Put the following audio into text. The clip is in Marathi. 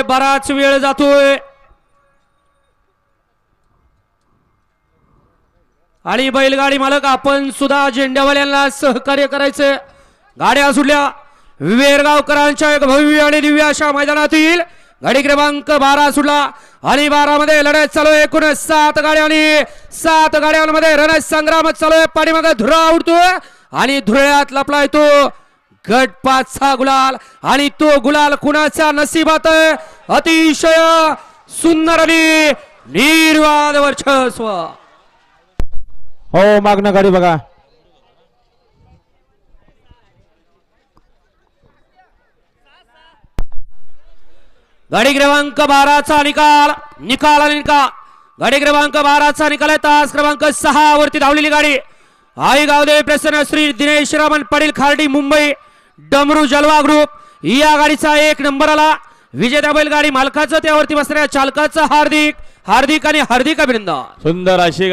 बराच वेळ जातोय आणि बैलगाडी मालक आपण सुद्धा झेंड्यावाल्यांना सहकार्य करायचं। गाड्या सुटल्या वेरगावकरांच्या एक भव्य आणि दिव्य अशा मैदानातील गाडी क्रमांक 12 सुटला आणि 12 मध्ये लढत चालू आहे। एकूण 7 गाड्या आणि 7 गाड्यांमध्ये रणसंग्राम चालू आहे। पाठीमागे धुरा उडतोय आणि धुळ्यात लपलाय तो गट 5चा गुलाल आणि तो गुलाल कुणाच्या नशिबात आहे। अतिशय सुंदर आणि निर्वाद वर्चस्व। हो मागणं गाडी बघा। गाडी क्रमांक 12चा निकाल गाडी क्रमांक 12चा निकाल आहे। तास क्रमांक 6 वरती धावलेली गाडी आई गावदेवी प्रसन्न श्री दिनेश रामन पाटील खार्डी मुंबई डमरू जलवा ग्रुप या गाडीचा 1 नंबर आला। विजेता बैलगाडी मालकाचं त्यावरती बसणाऱ्या चालकाचं हार्दिक आणि हार्दिक अभिनंदन। सुंदर अशी